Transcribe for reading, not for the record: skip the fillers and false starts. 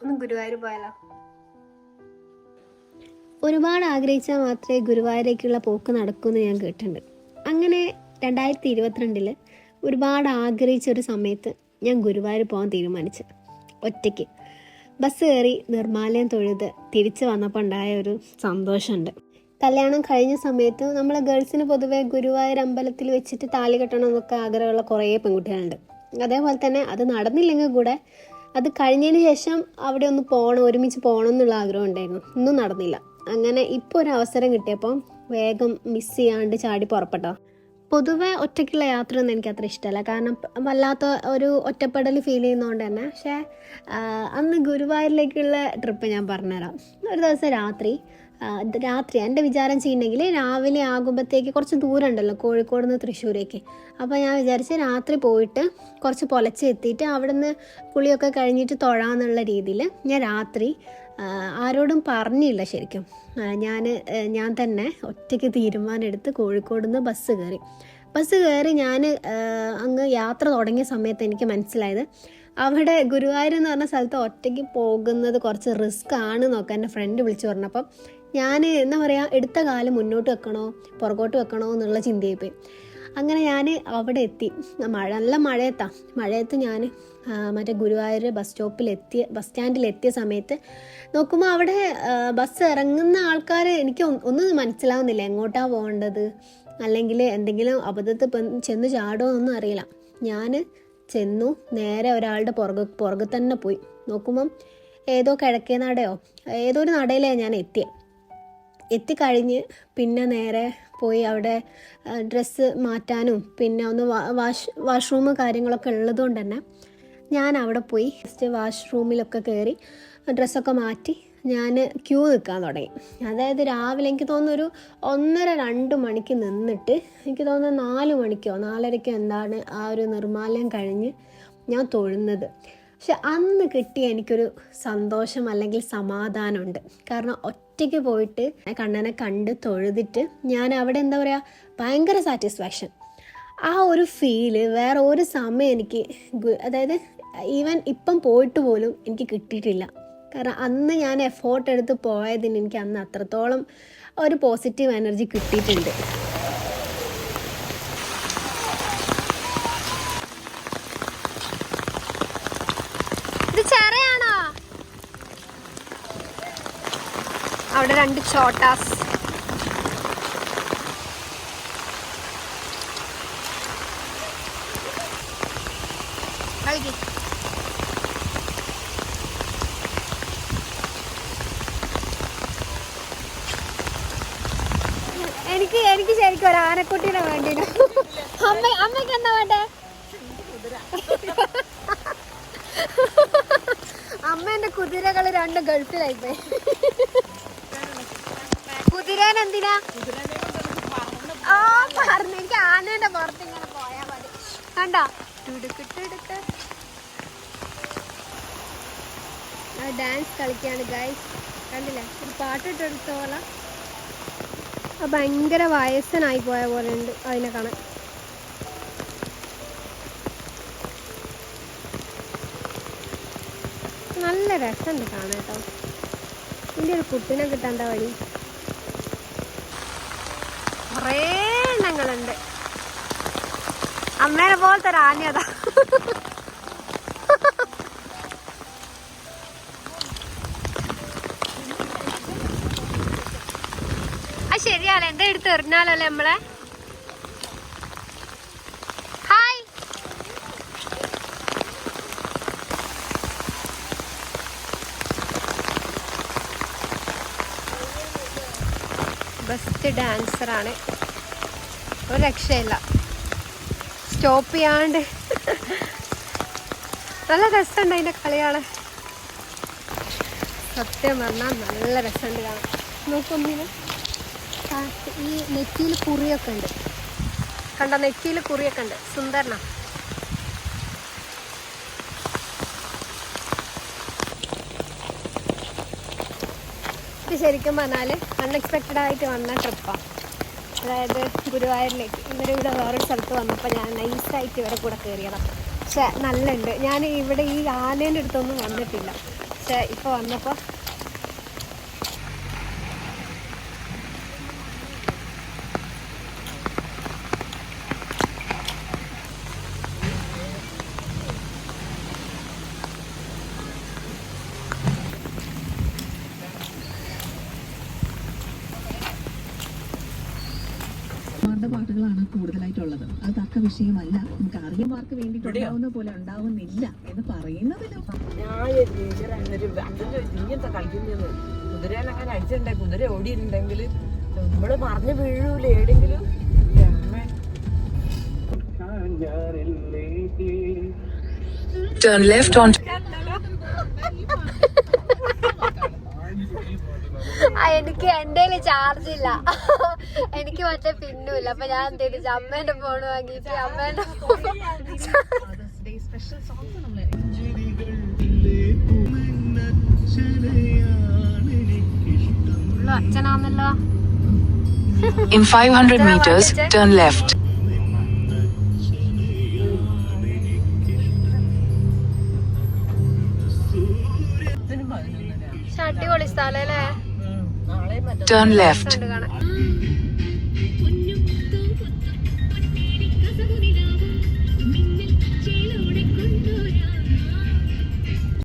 ഒന്ന് ഗുരുവായൂർ പോയാലോ? ഒരുപാട് ആഗ്രഹിച്ചാൽ മാത്രമേ ഗുരുവായൂരേക്കുള്ള പോക്ക് നടക്കുമെന്ന് ഞാൻ കേട്ടിട്ടുണ്ട്. അങ്ങനെ 2022 ഒരുപാട് ആഗ്രഹിച്ചൊരു സമയത്ത് ഞാൻ ഗുരുവായൂർ പോകാൻ തീരുമാനിച്ചു. ഒറ്റയ്ക്ക് ബസ് കയറി നിർമ്മാലയം തൊഴുത് തിരിച്ചു വന്നപ്പോൾ ഉണ്ടായ ഒരു സന്തോഷമുണ്ട്. കല്യാണം കഴിഞ്ഞ സമയത്ത് നമ്മളെ ഗേൾസിന് പൊതുവെ ഗുരുവായൂർ അമ്പലത്തിൽ വെച്ചിട്ട് താലി കെട്ടണം എന്നൊക്കെ ആഗ്രഹമുള്ള കുറേ പെൺകുട്ടികളുണ്ട്. അതേപോലെ തന്നെ അത് നടന്നില്ലെങ്കിൽ കൂടെ അത് കഴിഞ്ഞതിന് ശേഷം അവിടെ ഒന്ന് പോകണം, ഒരുമിച്ച് പോകണം എന്നുള്ള ആഗ്രഹം ഉണ്ടായിരുന്നു. ഒന്നും നടന്നില്ല. അങ്ങനെ ഇപ്പോൾ ഒരു അവസരം കിട്ടിയപ്പോൾ വേഗം മിസ് ചെയ്യാണ്ട് ചാടി പുറപ്പെട്ടോ. പൊതുവെ ഒറ്റയ്ക്കുള്ള യാത്രയൊന്നും എനിക്ക് അത്ര ഇഷ്ടമല്ല, കാരണം വല്ലാത്ത ഒരു ഒറ്റപ്പെടൽ ഫീൽ ചെയ്യുന്നതുകൊണ്ട് തന്നെ. പക്ഷേ അന്ന് ഗുരുവായൂരിലേക്കുള്ള ട്രിപ്പ് ഞാൻ പറഞ്ഞുതരാം. ഒരു ദിവസം രാത്രി എൻ്റെ വിചാരം ചെയ്യുന്നുണ്ടെങ്കിൽ രാവിലെ ആകുമ്പോഴത്തേക്ക് കുറച്ച് ദൂരം ഉണ്ടല്ലോ കോഴിക്കോട് നിന്ന് തൃശ്ശൂരേക്ക്. അപ്പോൾ ഞാൻ വിചാരിച്ച് രാത്രി പോയിട്ട് കുറച്ച് പൊലച്ച് എത്തിയിട്ട് അവിടെ നിന്ന് കുളിയൊക്കെ കഴിഞ്ഞിട്ട് തൊഴാന്നുള്ള രീതിയിൽ ഞാൻ രാത്രി ആരോടും പറഞ്ഞില്ല. ശരിക്കും ഞാൻ തന്നെ ഒറ്റയ്ക്ക് തീരുമാനം എടുത്ത് കോഴിക്കോട് നിന്ന് ബസ് കയറി ഞാൻ അങ്ങ് യാത്ര തുടങ്ങിയ സമയത്ത് എനിക്ക് മനസ്സിലായത് അവിടെ ഗുരുവായൂർ എന്ന് പറഞ്ഞ സ്ഥലത്ത് ഒറ്റയ്ക്ക് പോകുന്നത് കുറച്ച് റിസ്ക് ആണ് എന്നൊക്കെ എൻ്റെ ഫ്രണ്ട് വിളിച്ചു പറഞ്ഞപ്പം ഞാൻ എന്താ പറയുക, എടുത്ത കാലം മുന്നോട്ട് വെക്കണോ പുറകോട്ട് വെക്കണോ എന്നുള്ള ചിന്തയായിപ്പോയി. അങ്ങനെ ഞാൻ അവിടെ എത്തി. നല്ല മഴയത്ത് ഞാൻ മറ്റേ ഗുരുവായൂർ ബസ് സ്റ്റാൻഡിലെത്തിയ സമയത്ത് നോക്കുമ്പോൾ അവിടെ ബസ് ഇറങ്ങുന്ന ആൾക്കാർ എനിക്ക് ഒന്നും മനസ്സിലാവുന്നില്ല, എങ്ങോട്ടാണ് പോകേണ്ടത്, അല്ലെങ്കിൽ എന്തെങ്കിലും അബദ്ധത്തിൽ ചെന്ന് ചാടുമോ എന്നൊന്നും അറിയില്ല. ഞാൻ ചെന്നു നേരെ ഒരാളുടെ പുറകെ തന്നെ പോയി. നോക്കുമ്പം ഏതോ കിഴക്കേ നടയോ ഏതോ ഒരു നടയിലാണ് ഞാൻ എത്തിക്കഴിഞ്ഞ് പിന്നെ നേരെ പോയി അവിടെ ഡ്രസ്സ് മാറ്റാനും പിന്നെ ഒന്ന് വാഷ്റൂം കാര്യങ്ങളൊക്കെ ഉള്ളതുകൊണ്ട് തന്നെ ഞാൻ അവിടെ പോയി ജസ്റ്റ് വാഷ്റൂമിലൊക്കെ കയറി ഡ്രസ്സൊക്കെ മാറ്റി ഞാൻ ക്യൂ നിൽക്കാൻ തുടങ്ങി. അതായത് രാവിലെ എനിക്ക് തോന്നുന്നു ഒരു 1:30-2 മണിക്ക് നിന്നിട്ട് എനിക്ക് തോന്നുന്നു 4 മണിക്കോ 4:30 എന്താണ് ആ ഒരു നിർമ്മാലയം കഴിഞ്ഞ് ഞാൻ തൊഴുന്നത്. പക്ഷെ അന്ന് കിട്ടിയ എനിക്കൊരു സന്തോഷം അല്ലെങ്കിൽ സമാധാനമുണ്ട്. കാരണം ഒറ്റയ്ക്ക് പോയിട്ട് കണ്ണനെ കണ്ട് തൊഴുതിട്ട് ഞാൻ അവിടെ എന്താ പറയുക ഭയങ്കര സാറ്റിസ്ഫാക്ഷൻ. ആ ഒരു ഫീല് വേറെ ഒരു സമയം എനിക്ക് അതായത് ഈവൻ ഇപ്പം പോയിട്ട് പോലും എനിക്ക് കിട്ടിയിട്ടില്ല. കാരണം അന്ന് ഞാൻ എഫോർട്ട് എടുത്ത് പോയതിന് എനിക്ക് അന്ന് അത്രത്തോളം ഒരു പോസിറ്റീവ് എനർജി കിട്ടിയിട്ടുണ്ട്. ഇത് ചെറിയാണോ? അവിടെ 2 ചോട്ടാസ്. എനിക്ക് ശരിക്കും ഒരു ആനക്കുട്ടീനെ വേണ്ടിയിട്ട്. അമ്മയ്ക്ക് എന്താ വേണ്ടേ? അമ്മേന്റെ കുതിരകൾ 2 ഗൾഫിലായിപ്പോയി. കുതിരേനെന്തിനാ പറഞ്ഞു? എനിക്ക് ആനേന്റെ പുറത്ത് ഇങ്ങനെ പോയാ മതി. കണ്ടോ ഡാൻസ് കളിക്കാണ് ഗൈസ്. കണ്ടില്ലേ? ഒരു പാട്ടിട്ടെടുത്തോളം ഭയങ്കര വയസ്സനായി പോയ പോലെ ഉണ്ട് അതിനെ കാണാൻ. നല്ല രസമുണ്ട് കാണാൻ കേട്ടോ. ഇതിൻ്റെ ഒരു കുട്ടിനെ കിട്ടാണ്ട വഴി. കുറേ എണ്ണങ്ങളുണ്ട്. അമ്മേനെ പോലത്തെ ഒരു ആനയതാ. ശരിയാണ്, എന്റെ അടുത്ത് എറിഞ്ഞാലല്ലേ നമ്മളെ. ഹായ്. ബെസ്റ്റ് ഡാൻസറാണ്, ഒരു രക്ഷയില്ല. സ്റ്റോപ്പ് ചെയ്യാണ്ട് നല്ല രസമുണ്ട് അതിൻ്റെ കളിയാണ്. സത്യം പറഞ്ഞാൽ നല്ല രസമുണ്ട് കാണാൻ. നോക്കൊന്നിന് ഈ നെറ്റിയിൽ കുറിയൊക്കെ ഉണ്ട്. കണ്ട, നെറ്റിയിൽ കുറിയൊക്കെ ഉണ്ട്. സുന്ദരന. ഇത് ശരിക്കും പറഞ്ഞാൽ അൺഎക്സ്പെക്റ്റഡ് ആയിട്ട് വന്ന ട്രിപ്പാണ്. അതായത് ഗുരുവായൂരിലേക്ക്. ഇവരിവിടെ വേറൊരു സ്ഥലത്ത് വന്നപ്പോൾ ഞാൻ നൈസായിട്ട് ഇവരെ കൂടെ കയറിയതാണ്. പക്ഷെ നല്ലുണ്ട്. ഞാൻ ഇവിടെ ഈ ആനേൻ്റെ അടുത്തൊന്നും വന്നിട്ടില്ല. പക്ഷെ ഇപ്പൊ വന്നപ്പോ പാട്ടുകളാണ് കൂടുതലായിട്ടുള്ളത്. അത് തക്ക വിഷയമല്ല. നമുക്ക് അറിയന്മാർക്ക് വേണ്ടിയിട്ടുണ്ടാവുന്ന പോലെ ഉണ്ടാവുന്നില്ല എന്ന് പറയുന്നതിലും ഇങ്ങനത്തെ കളിക്കുന്നത് കുതിരയിലങ്ങനെ അടിച്ചിട്ടുണ്ടെ കുതിര ഓടിയിട്ടുണ്ടെങ്കിൽ നമ്മള് മറിഞ്ഞു വീഴൂല ഏടെങ്കിലും. Turn left on എനിക്ക് എൻ്റെ ചാർജ് ഇല്ല, എനിക്ക് മറ്റേ പിന്നുമില്ല. അപ്പൊ ഞാൻ എന്ത് ചെയ്തു, അമ്മേന്റെ ഫോൺ വാങ്ങിയിട്ട് അമ്മേന്റെ അച്ഛനാന്നല്ലോ. In 500 meters, turn left. അടിപൊളി സ്ഥലല്ലേ. Turn left. കാണാൻ